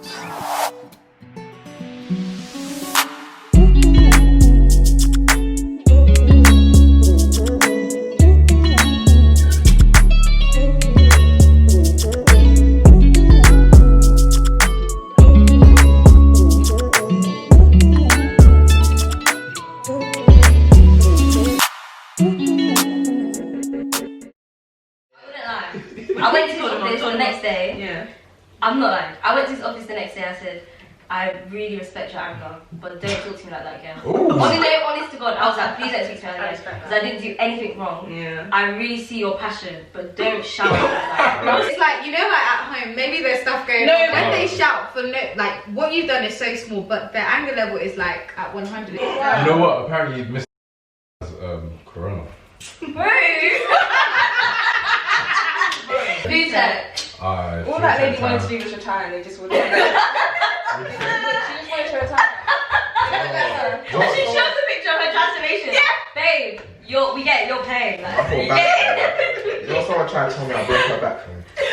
I went to the office the next day. Yeah. I'm not lying. I went to his office the next day. I said, I really respect your anger, but don't talk to me like that again. Honest to God, I was like, please don't speak to me like that because I didn't do anything wrong. Yeah. I really see your passion, but don't shout like that. It's like, you know, like at home, maybe there's stuff going on. When they shout for no, like what you've done is so small, but their anger level is like at 100. You know what? Apparently, Mr. Corona. Who said? All that lady wanted to do was retire and they just wouldn't let her. She just wanted to retire. And she shows a picture of her transformation. Yeah. Babe, we get it, you're paying. Like, I feel bad. You know, someone tried to tell me I broke her back for me. Wait, I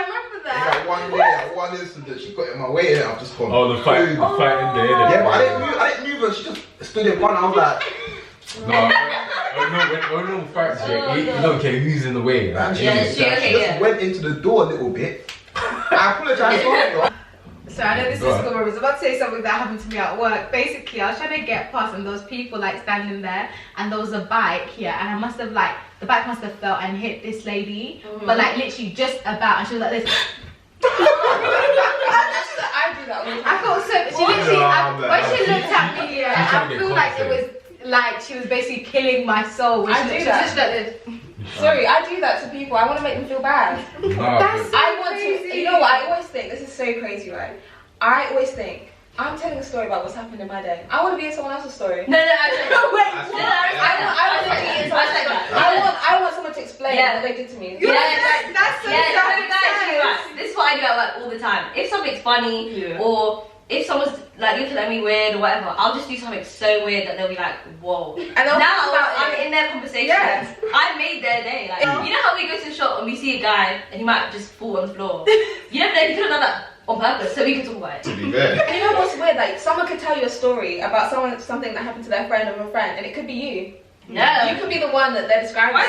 remember that. Like one incident, she got in my way and I've just gone. Oh, the fight in there. Yeah, but I didn't move her, she just stood in front. I was like, when no fights, you don't care who's in the way. Like, she just went into the door a little bit. I apologise for her. So I know this is cool. I was about to say something that happened to me at work. Basically, I was trying to get past and those people like standing there and there was a bike here and I must have like, the bike must have fell and hit this lady. But like literally just about and she was like this. I do that all the time. I felt so, she literally, when she looked at me, yeah, I feel like it was like she was basically killing my soul. I do that. Just like this. Sorry, I do that to people. I want to make them feel bad. That's so crazy. You know what? I always think, this is so crazy, right? I always think, I'm telling a story about what's happened in my day. I want to be in someone else's story. No, wait. I want someone to explain what they did to me. That's so right. This is what I do at work all the time. If something's funny or if someone's like looking at me weird or whatever, I'll just do something so weird that they'll be like, whoa. And now I'm in their conversation. Yes. I made their day. Like, you know how we go to the shop and we see a guy and he might just fall on the floor. You never know, he could have done that on purpose so we could talk about it. To be fair. And you know what's weird? Like, someone could tell you a story about something that happened to their friend of a friend and it could be you. No. You could be the one that they're describing. But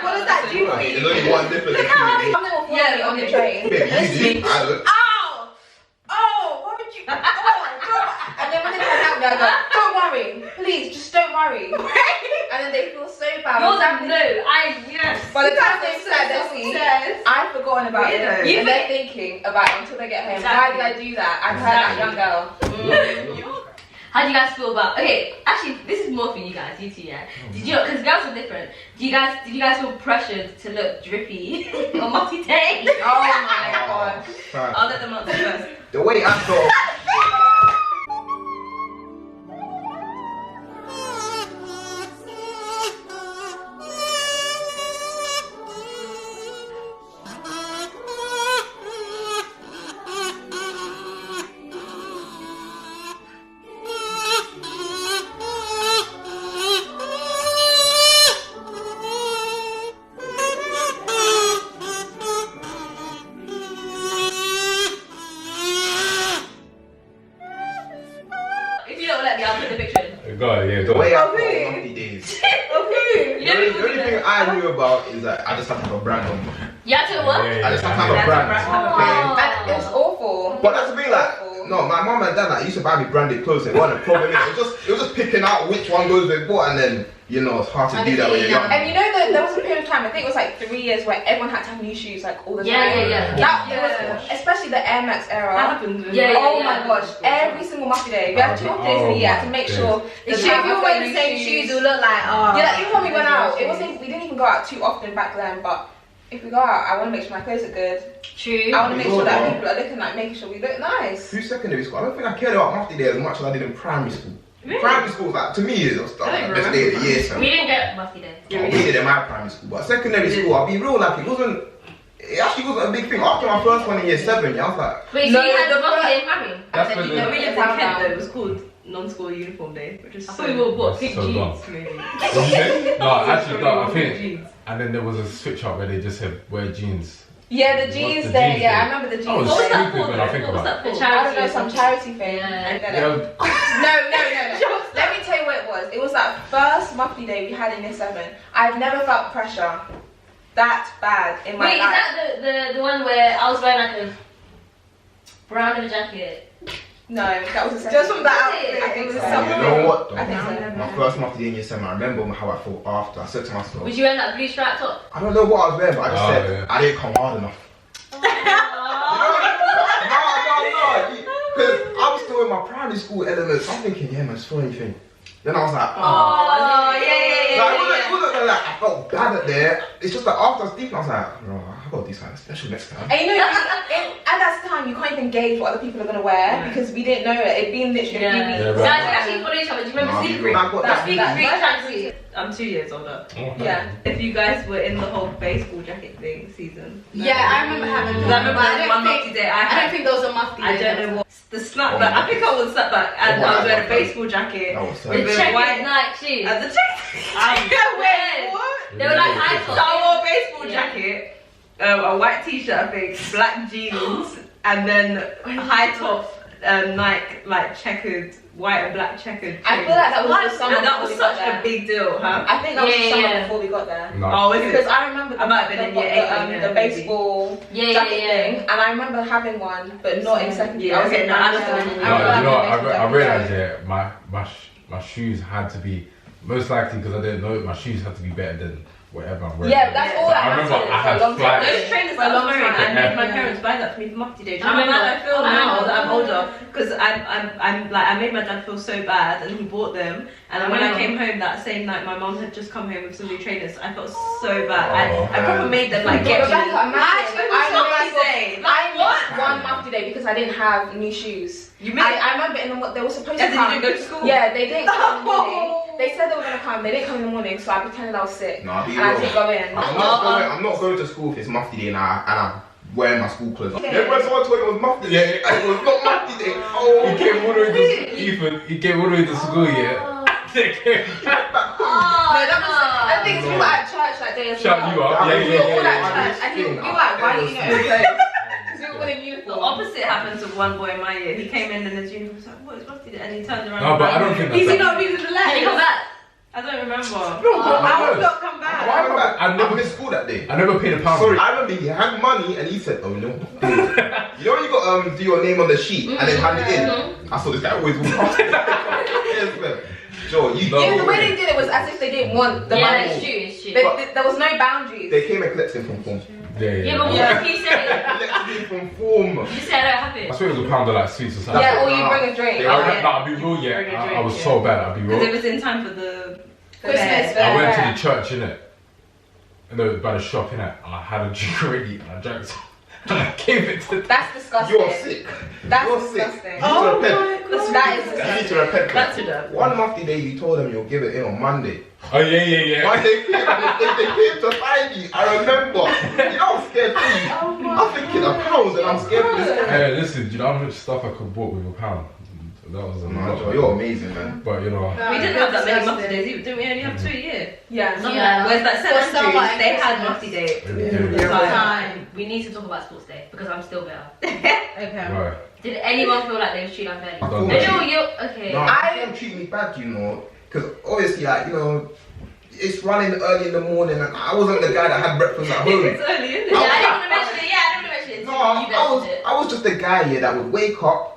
what does that do for you? There's only one difference. Something will follow me on the train. And then when they come out, they're like, don't worry, please, just don't worry. And then they feel so bad. Yes. By the time they've said that, I've forgotten about it. And they're thinking about it until they get home. Why did I do that? I'm that young girl. How do you guys feel about? Okay, actually, this is more for you guys, you two, yeah. Did you? Because girls are different. Did you guys feel pressured to look drippy on multi day? Oh my god! I'll let them answer first. The way I felt. The way I felt on the days. The only thing I knew about is that I just have to have a brand on. Yeah, to what? I just have to have a brand. And it was awful. But that's the thing, like, no, my mum and dad used to buy me branded clothes. It wasn't a problem. It was just picking out which one goes with what, and then you know it's hard to do that when you're young. And you know that there was a period of time, I think it was like 3 years, where everyone had to have new shoes like all the time. Yeah. Especially the Air Max era. That happened. Oh my gosh! Every single muffy day, we had 2 off days in a year to make sure. If you wear the same shoes, you'll look like Yeah, even when we went out, we didn't even go out too often back then, but. If we go out, I want to make sure my clothes are good. True. I want to make sure that people are looking like making sure we look nice. Through secondary school, I don't think I cared about mufti day as much as I did in primary school. Really? Primary school, like, to me, it was the best day of the year. So. We didn't get mufti day. We did it in my primary school, but secondary school, I'll be real, like, it actually wasn't a big thing. After my first one in year 7, yeah, I was like... Wait, so you had the mufti day in primary? That's when we lived in Kent, though, it was called non-school uniform day, which is we were what, pink jeans? No, actually, no, I think. And then there was a switch up where they just said wear jeans. Yeah, the jeans the thing. jeans Yeah, I thing? remember the jeans. That was What was that stupid for? when I think What was about that it. for? I don't know, some charity thing. Yeah. No. Let me tell you what it was. It was that first Muffy day we had in year 7. I've never felt pressure that bad in my Wait, life. is that the one where I was wearing like a brown leather jacket? No, that was the second. Just from that outfit. I think It was so. something. You know what? Though? I think so. My first month in year 7, I remember how I felt after. I said to myself, Was you wearing that blue striped top? I don't know what I was wearing, but I just Oh, said yeah. I didn't come hard enough. No, because I was still in my primary school elements. I'm thinking, yeah, man, it's for anything. Then I was like, Oh, yeah. Like, it wasn't like I felt bad at there. It's just that after I was deep, I was like, bro, I gotta do something special next time. And you know, at that time, you can't even gauge what other people are going to wear because we didn't know it. It'd been literally a few weeks. Yeah, Guys, we actually follow each other. Do you remember Secret? That- I'm 2 years older. Oh, Yeah. If you guys were in the whole baseball jacket thing season. Yeah, I remember having Because I remember but one Muffy day I I don't had. think those are Muffy. I don't know what the snapback. I think I was snapback and I was wearing a baseball jacket. That was so The With check white- Nike shoes. And the jacket. Wait, What? They were like high So top. I wore a baseball Yeah. jacket, a white t-shirt, I think, black jeans, and then high top Nike like checkered, white and black checkered. I feel like that was the summer And that before was we got such a there. big deal, huh? I think that was the Yeah, summer yeah. before we got there. No. Oh, is Because it? I remember I might have been in year 8 then, the baseball Yeah, jacket yeah. thing, and I remember having one, but not in secondary. Yeah, I was okay, in no, I primary understand. school. No, remember you know, having a baseball I realized jacket. my shoes had to be, most likely because I didn't know it, my shoes had to be better than whatever I'm wearing. Yeah, that's all But that I remember mattered I had for a long flat- time. Those trainers For a that I was long wearing, I time. made my Yeah. parents buy that for me for Muffy Day. Do you I know how remember. bad I feel I now remember. that I'm older? Because I'm like, I made my dad feel so bad and he bought them. And then when I came home that same night, my mom had just come home with some new trainers. I felt so bad. I probably made them like get Rebecca, me. imagine, Muffy Day. I missed one Muffy Day because I didn't have new shoes. You missed it? I remember in the, they were supposed Yeah, to did come. you go to school? Yeah, they didn't come in the morning. They said they were gonna come. They didn't come in the morning, so I pretended I was sick. No, I'll be and I real. didn't go in. I'm not going to school if it's Muffy Day and I'm wearing my school clothes. Then when someone told me it was Muffy Day, and it was not Muffy Day. Oh, He came all the way to Ethan. He came all the way to school, yeah. They came back. No, that was. I think you were at church that day as well. Shut you up. Yeah, We were all yeah. at church, and you were like, why didn't you know? Because we were all in The uniform. opposite happened to one boy in my year. He came in his uniform. He was like, "What is Muffy Day?" And he turned around. No, but I don't think Is he that's not reading the Can letters? you come back? I don't remember. I would not come back. Why am I I never- missed school that day? I never paid a pound. Sorry, I remember he had money and he said, "Oh no." You know when you got do your name on the sheet and then hand it in? I saw this guy always walk past. Yes, man. Joe, you. Even the way they did it was as if they didn't want the Yeah, money. it's true, it's true. There was no boundaries. They came and collected him from form. Yeah, but what did he say? Collected him from form. You said I don't have I it. swear it was a pound of like sweets or something. Yeah, or you bring a drink. They I were- read, I'll be real, yeah. I was so bad, I'll be real. Because it was in time for the Christmas fair. fair. I went to the church, innit? No, by the shop, innit? I had a drink already and I drank some. And I gave it to That's disgusting. You're sick. That's You're disgusting. sick. You need to repent. That is You need disgusting. to repent. Back to that. One Muffy Day, you told them you'll give it in on Monday. Oh, yeah. Monday came, they came to find you. I remember. You know, I'm scared for you. I'm thinking of pounds and I'm scared for this guy. Hey, listen, do you know how much stuff I could bought with a pound? That was a Man, lot. Joe, you're amazing, man. But, you know, We didn't have that many Muffy Days either. Didn't we only have 2 a year? Yeah. Yeah. Whereas like For someone, secondary, they had Christmas. Muffy Day. Yeah. Like, Time. We need to talk about sports day because I'm still better. Okay. right. Did anyone feel like they was treated unfairly? I don't know. No, you okay. No, I don't treat me bad, you know. Because obviously, like, you know, it's running early in the morning and I wasn't the guy that had breakfast at home. It's early, isn't Yeah, it? I didn't want to mention it. Yeah, I didn't want to mention it. No, You mentioned it. I was just the guy here that would wake up,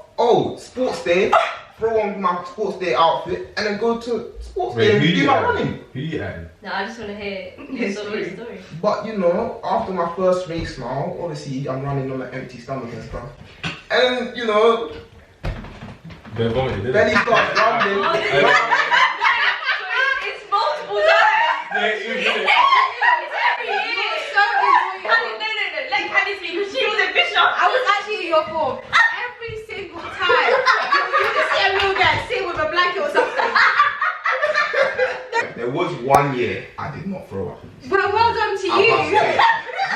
sports day, throw on my sports day outfit, and then go to sports day and do my running. Who you at? No, I just want to hear his story. But you know, after my first race now, obviously I'm running on an empty stomach and stuff. And you know, They vomited, didn't belly they? starts rumbling. It's multiple times. Yeah, it was- It's every year. No. Let Candy speak because she was a bishop. I was actually in your form. Every single time. You just see a little guy sitting with a blanket or something. There was 1 year I did not throw up. But well done to I you. must say,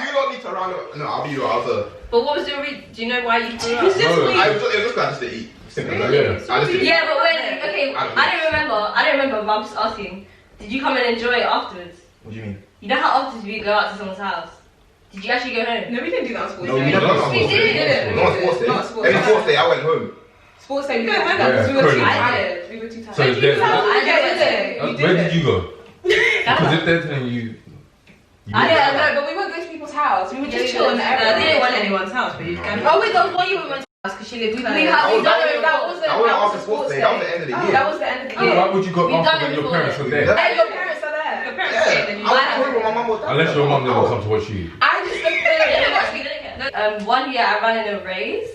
you don't need to round up. No, I'll be real. I was But what was your reason? Do you know why you threw up? It's just No. weird. it was just like to eat. Simple. Really? I just did. Yeah, but when okay, I don't I don't remember. But I'm just asking. Did you come and enjoy it afterwards? What do you mean? You know how often do we go out to someone's house? Did you actually go home? No, we didn't do that on sports No, day. we never done that on We sports day. did. Not on sports day. Not sports Every day. sports day, I went home. Sports day, we Yeah, didn't do that yeah, because we were too Cody. tired. We were too tired. So Did you there's- go? I Yeah, did. we Where did did it. you go? Because if they're telling you. Yeah, no, but we won't go to people's house. We would just chill in the They area. didn't want anyone's house, but you can. Oh wait, that was one you went to house because she lived with me. have That was- That wasn't after sports day. That was the end of the year. That was the end of the So year. why would you go We've done after it when your before. parents were there? And your parents are there. Your parents Yeah, stayed and you I was home with my mum or dad. Unless your mum didn't come to watch you. I just looked there. 1 year I ran in a race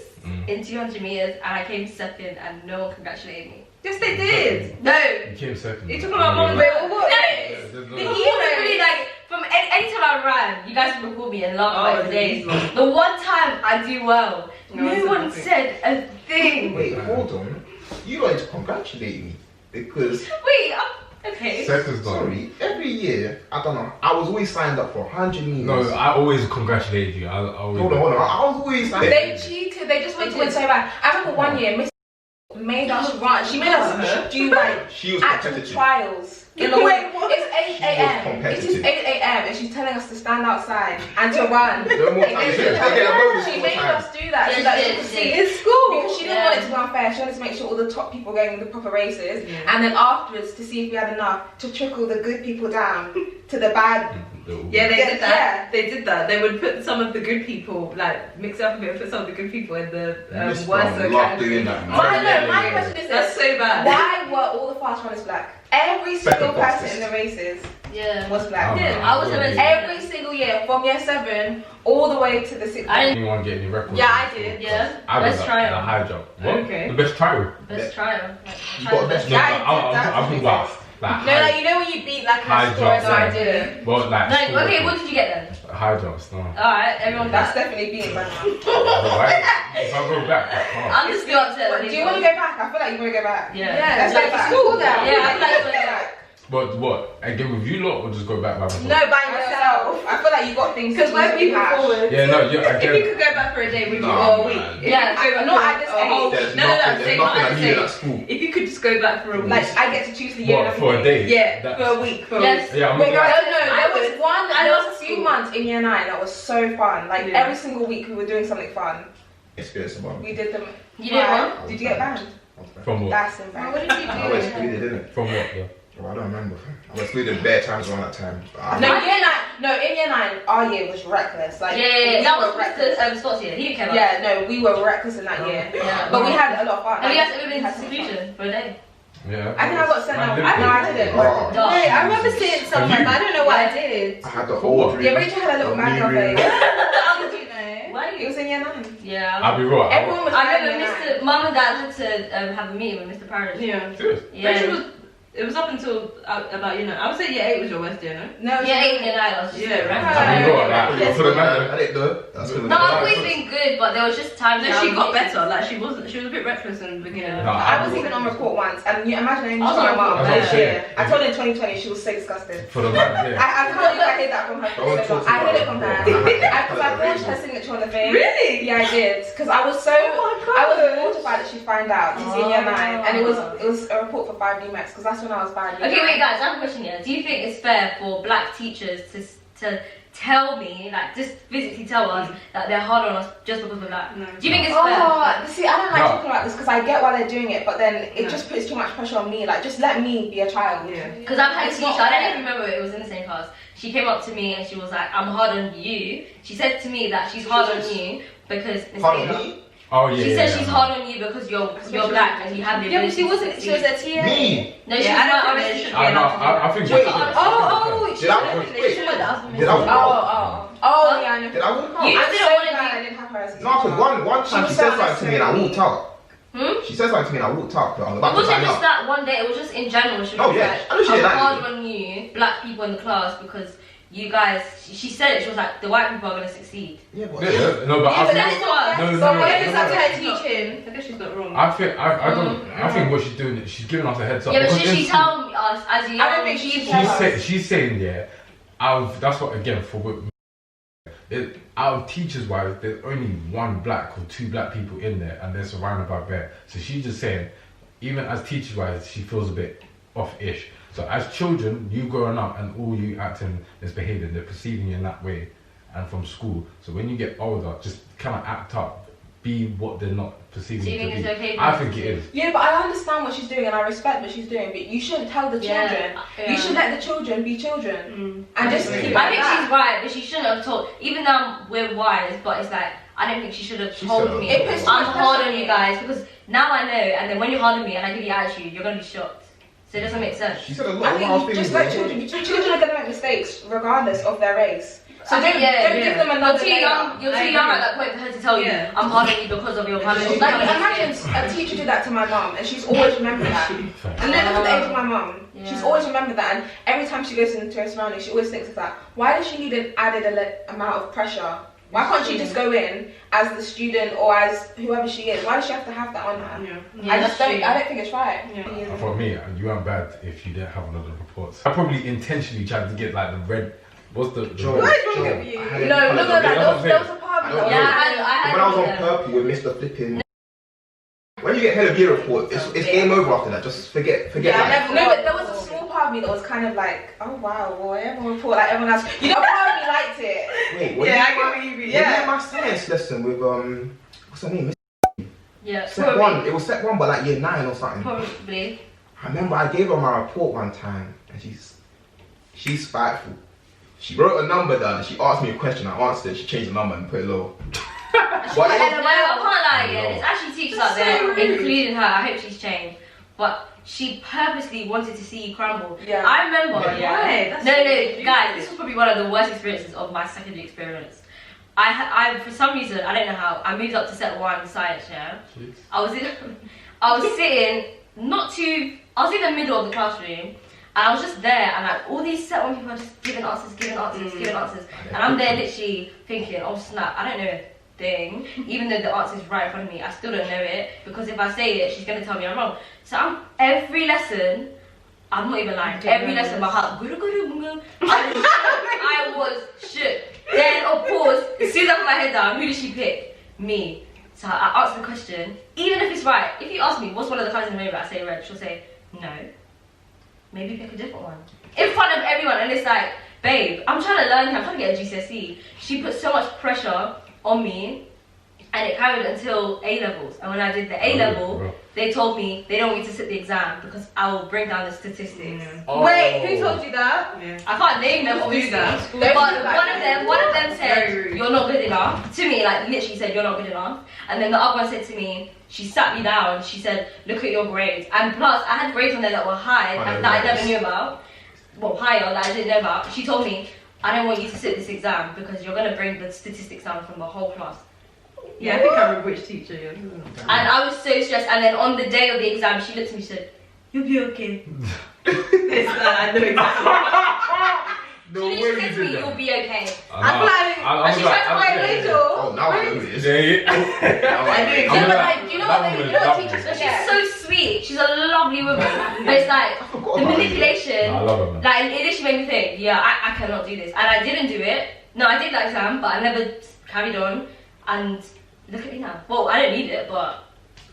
in 200 meters and I came second and no one congratulated me. Yes, they did. No. You came second. You talking about mum? No, what? literally like from anytime I ran, you guys would record me and laugh about the days. amazing. The one time I do well, No no one one said said a thing. Wait, hold on. You don't need to congratulate me because Wait, okay. Second's done. sorry, every year I don't know. I was always signed up for 100 meters. No, I always congratulated you. I always. Hold on. I was always signed. They cheated. They just wanted to win so bad. I remember one year, Miss made us run. She made us do like She was actual competitive. trials. In the Wait, morning. what? It's 8 She was a.m. It is competitive. 8 a.m. and she's telling us to stand outside and to run. No more time. They get a bonus She all the made time. us do that. Yeah, She like, she you did, could she see did. in school because she didn't Yeah. want it to be unfair. She wanted to make sure all the top people going the proper races, Yeah. and then afterwards to see if we had enough to trickle the good people down to the bad. Yeah, they did that. Yeah. They did that. They would put some of the good people, like mix it up a bit, and put some of the good people in the Miss worse Brown loved category. doing that. My question is That's this: so bad. why were all the fast runners black? Every single Second person fastest. in the races Yeah. was black. Oh, Yeah, I was yeah. Every single year, from year 7 all the way to the 6th. I didn't. Anyone get any records? Yeah, I did. Yeah. I Best got trial. the high jump. What? Okay. The best trial. Best trial. You got best No, Yeah, but I did that. I'm talking about like No, high, like you know when you beat like high a score. jump. No, I yeah. didn't. Well, like No, school okay, records. what did you get then? High jumps. No. Alright, everyone. That's definitely being bad. Right? If I go back, I can't. I'm just still upset. Do you want to go back? I feel like you want to go back. Yeah. Let's go back. School now. Yeah, I feel like Let's go back. But what? Again with you lot or just go back by myself? No, by By yourself. yourself. I feel like you got things Because we're people forward. Yeah, no, yeah, If you again. could go back for a day, would you? No, Or a week? man. If Yeah, you could go back not for at this a whole- age. There's No, no, nothing, I'm there's saying nothing not I at needed this at school. If you could just go back for a week. Like, I get to choose the year What, and for a everything. day? Yeah, That's- for a week. For Yes. Yeah, I'm Wait, glad. guys, no, there was one, I there love was a few school. months in year 9 that was so fun. Like, Yeah. every single week we were doing something fun. Experience about We did them. You did what? Did you get banned? From what? That's What embarrassing. did you I was do? excluded, didn't it? From what? Yeah. I don't remember. I was excluded bare times around that time. No, year 9, no, in year 9, our year was reckless. Like, Yeah, we that were was reckless. Mr. Scott's year. He didn't care about Yeah, no, we were reckless in that year. Yeah. But we had a lot of fun. Have you guys Like, ever we been had to some fun. seclusion for a day? Yeah. I think I got sent Man, out. did No, they? I didn't. Oh. Wait, I remember seeing something, but I don't know what I did. I had the whole Yeah, Rachel had a little man on face. How did you know? Why? It was in year 9. Yeah. I'll be real. Everyone was I wearing remember year 9. Mr. Mum and Dad had to have a meeting with Mr. Parrish. Yeah. Serious? Rachel it was up until about, you know, I would say year 8 was your worst year, no? No, Yeah, 8 and 9 I was just Yeah, right. I'll be real. Like, for the man. I didn't know. That's No, I've always been good, but there was just times No, where she I got was better. Like she was a bit reckless in the beginning. No, I was even on report once, and you imagine I I was told my on mom report. last year. I told her in 2020 she was so disgusted. For the man, yeah. I can't believe I hid that from her. Don't For so long. talk I hid it about from it. her. Because I forged her signature on the thing. Really? Yeah, I did. Because I was so. I was mortified that she'd find out. She's in year 9, and it was a report for 5 new max. Because that's when I was 5 new. Okay, wait, guys, I have a question here. Do you think it's fair for black teachers to tell me, like, just physically tell us that they're hard on us just because we're black? No. Do you think it's fair? Oh, see, I don't like No. talking about this because I get why they're doing it, but then it No. just puts too much pressure on me. Like, just let me be a child. Yeah. Because I've had a It's teacher, not I don't fair. even remember it was in the same class. She came up to me and she was like, I'm hard on you. She said to me that she's hard on you because Hard on me? Oh yeah. she yeah, said yeah. she's hard on you because you're black and you have the Yeah, but ability she to wasn't. She was succeed. a TA. Me? No, she Yeah, was I not don't think honest. they should be I know. allowed to do that. I think. Wait. Oh, Did I win? Wait. She was the husband. Did I win? Oh, yeah, I know. Did I win? You I'm didn't so want to glad be. I didn't have her as a No, because teacher. one time was she so said something to me and I walked out. She said something to me and I walked out because I was It about to wasn't sign just up. that one day, it was just in general. She was Oh, yeah. I know she like, did I'm that. hard on you, black people in the class, because you guys, she said it, she was like, the white people are going to succeed. Yeah, but Yeah, yeah. No, but Yeah, I but think. that's what. No, no, So no, what no, if it's no, up to no. her teaching? I guess she's not wrong. I think I think what she's doing is she's giving us a heads up. Yeah, but because should in she school- tell us as a young I don't think she should teacher? tell us. She's saying that's what again for out of teachers wise, there's only one black or two black people in there, and they're surrounded by bare. So she's just saying, even as teachers wise, she feels a bit off-ish. So as children, you growing up and all you acting, misbehaving, they're perceiving you in that way. and from school. So when you get older, just kind of act up, be what they're not perceiving Do you to think be. it's okay? I think it is. Yeah, but I understand what she's doing and I respect what she's doing, but you shouldn't tell the children. Yeah. You should let the children be children. And just keep it I think like she's right, but she shouldn't have told. Even though we're wise, but it's like I don't think she should have told me. I'm hard on you guys because now I know. And then when you're hard on me and I give you attitude, you're gonna be shocked. So it doesn't make sense. She said a lot I of wild think things. just like children are gonna make mistakes regardless of their race. So don't give them another You're too young at that point for her to tell you, I'm hard on you because of your colour. Like, imagine a teacher did that to my mum and she's always remembered that. And look at the age of my mum. She's always remembered that, and every time she goes into her surroundings, she always thinks of that. Why does she need an added amount of pressure? Why can't she just go in as the student or as whoever she is? Why does she have to have that on her? I don't think it's right. For me, you weren't bad if you didn't have a lot of reports. I probably intentionally tried to get like the red. What's the? There was a part of me. When I was on purple with Mr. Flipping. When you get head of year report, it's game over after that. Just forget. But there was a small part of me that was kind of like, oh wow, boy, everyone report like everyone else. You know, part of me liked it. Wait, when you had my science lesson with what's her name? Yeah, Set 1. It was set 1, but like year 9 or something. Probably. I remember I gave her my report one time, and she's spiteful. She wrote a number down and she asked me a question. I answered it. She changed the number and put it low. I can't lie. Yeah, there's actually teachers out there, including her. I hope she's changed, but she purposely wanted to see you crumble. Yeah. I remember. No, guys, this was probably one of the worst experiences of my secondary experience. I for some reason, I don't know how, I moved up to set 1 science. Yeah. Jeez. I was sitting I was in the middle of the classroom. And I was just there, and like all these set 1 people are just giving answers. And I'm there literally thinking, oh snap, I don't know a thing. Even though the answer's right in front of me, I still don't know it. Because if I say it, she's going to tell me I'm wrong. So every lesson, I'm not even lying, every lesson, my heart, I was shook. Then, of course, as soon as I put my head down, who did she pick? Me. So I answer the question, even if it's right. If you ask me, what's one of the colours in the rainbow, I say red, she'll say, no. Maybe pick a different one. In front of everyone, and it's like, babe, I'm trying to learn here, I'm trying to get a GCSE. She put so much pressure on me, and it carried until A-levels. And when I did the A-level, they told me they don't want me to sit the exam because I will bring down the statistics. Wait, who told you that? I can't name them, obviously. But one of them said, you're not good enough. To me, like literally said, you're not good enough. And then the other one said to me, she sat me down, she said, look at your grades. And plus, I had grades on there that were high, that I never knew about. Well, higher, that I didn't know about. She told me, I don't want you to sit this exam because you're going to bring the statistics down from the whole class. Yeah, I think I remember which teacher you're talking about. And I was so stressed, and then on the day of the exam, she looked at me and said, you'll be okay. I know exactly. No way you did that. You'll be okay. And she tried to hide a little. Oh, now I know this. You know what teachers are? She's so sweet. She's a lovely woman. But it's like, the manipulation, I love her, man. like, it literally made me think, yeah, I cannot do this. And I didn't do it. No, I did that exam, but I never carried on. And look at me now. Well, I don't need it, but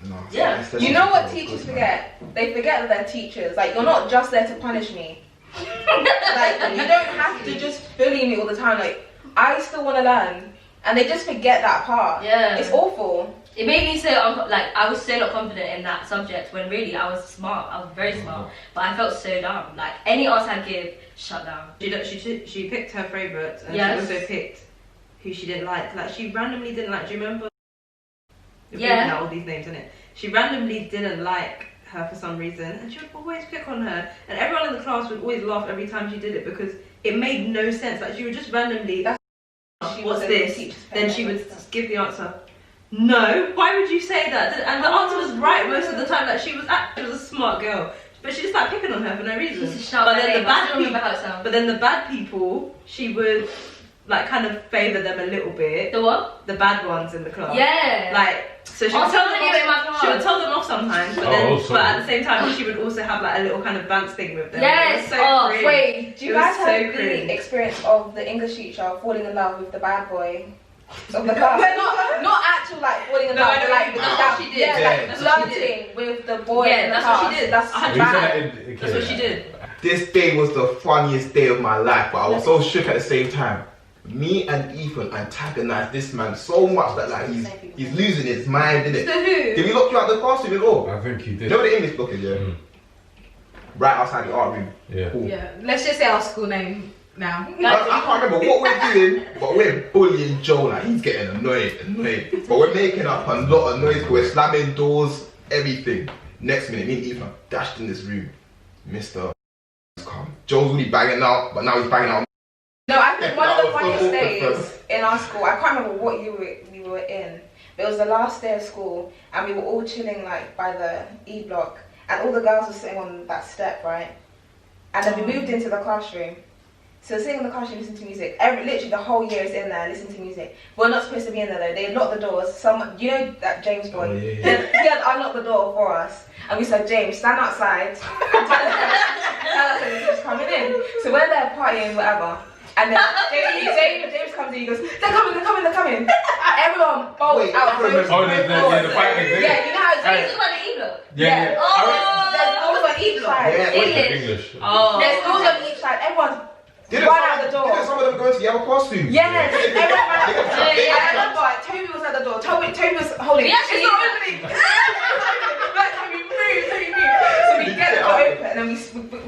no, yeah. You know what teachers forget? They forget that they're teachers. Like, you're not just there to punish me. Like, you don't have to just bully me all the time. Like, I still want to learn. And they just forget that part. Yeah. It's awful. It made me so, like, I was so not confident in that subject when really I was smart. I was very smart. But I felt so dumb. Like, any answer I'd give, shut down. She picked her favourites, and she also picked who she didn't like. Like, she randomly didn't like, do you remember? Yeah. All these names in it. She randomly didn't like her for some reason, and she would always pick on her. And everyone in the class would always laugh every time she did it because it made no sense. Like, she would just randomly, what's this? Then she would give the answer. No, why would you say that? And the answer was right most of the time. Like, she was a smart girl, but she just started picking on her for no reason. But then the bad people, she would like kind of favour them a little bit. The what? The bad ones in the class. Yeah. Like, so she would tell them off sometimes, but at the same time she would also have like a little kind of dance thing with them. Yes. Wait, do you guys have the experience of the English teacher falling in love with the bad boy of the class? not actual like falling in love, but like that she did. Yeah, like flirting with the boy in the class. What she did. That's bad. That's what she did. This day was the funniest day of my life, but I was so shook at the same time. Me and Ethan antagonized this man so much that like he's losing his mind, innit? So who? Did we lock you out the classroom at all? I think you You did. know where the English book is, yeah? Right outside the art room. Yeah. Cool. Yeah. Let's just say our school name now. I can't remember what we're doing, but we're bullying Joe, like he's getting annoyed. But we're making up a lot of noise, we're slamming doors, everything. Next minute, me and Ethan dashed in this room. Mr. Come. Joe's really banging out, but now he's banging out. No, I think one of the That was funniest so days awkward. in our school, I can't remember what year we were in, but it was the last day of school and we were all chilling like by the E block and all the girls were sitting on that step, right? And then we moved into the classroom. So sitting in the classroom, listening to music. Literally the whole year is in there, listening to music. We're not supposed to be in there though. They locked the doors. You know that James boy? Oh, yeah. He had unlocked the door for us. And we said, James, stand outside and tell us when the teacher's coming in. So we're there partying, whatever. And then James comes in, he goes, they're coming. Everyone bolts out. I remember. Oh, the fighting thing. Yeah, you know how it's This is what the E-block. Yeah. There's doors on each side. Yeah. English. Oh. There's doors on each side. Everyone's Didn't run out the door. some of them go into the other classroom? Yes, everyone ran out the door. Yeah. I remember Toby was at the door. Toby was holding. Yeah, It's not opening. Like, Toby, move. So we get the door open and then we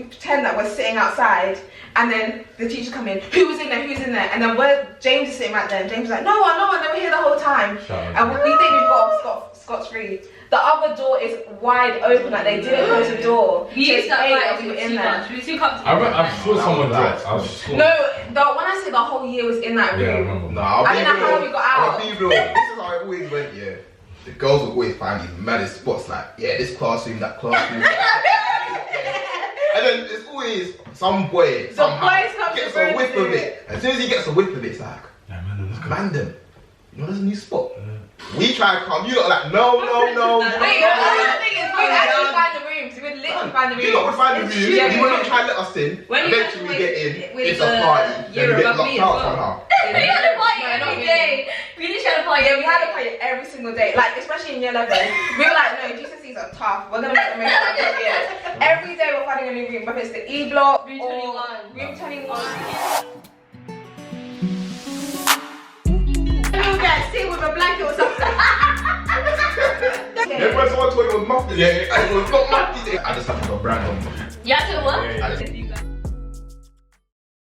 pretend that we're sitting outside. And then the teachers come in. Who's in there? And then James is sitting right there. And James is like, no one. They were here the whole time. And we think we've got off scot free. The other door is wide open. Like they didn't close the door. We used to fight we were too in there. much. We were too comfortable. I remember, I'm sure someone dropped. I was sure. No, when I say the whole year was in that room. Yeah, I remember. Nah, I don't know how we got out. I'll be real. This is how it always went, yeah. The girls would always find these maddest spots like, yeah, this classroom, that classroom. And then it's always some boy somehow boys come gets to a whiff do of it. As soon as he gets a whiff of it, it's like, Yeah, man, look at random. You know, there's a new spot. We try to come, you lot like, no. Wait, the thing is, we'd actually find the rooms. We would literally find the rooms. You lot would find the room, Yeah, you would not try to let us in. When you Eventually we went get in, with it's a the party, then we Europe get of locked me out as well. somehow. We had a party No, not every really. day. We literally had a party Yeah, every we had a day. party every single day. Like, especially in year 11. We were like, no, GCSEs are tough. We're going to make the most out of it. Every day we're finding a new room, whether it's the E block Room or 21. room 21. We'll get sit with a blanket or something. Everyone someone told you it was muffed. Yeah, it was not muffed. I just have to go brand on. Yeah, so what? Yeah. I just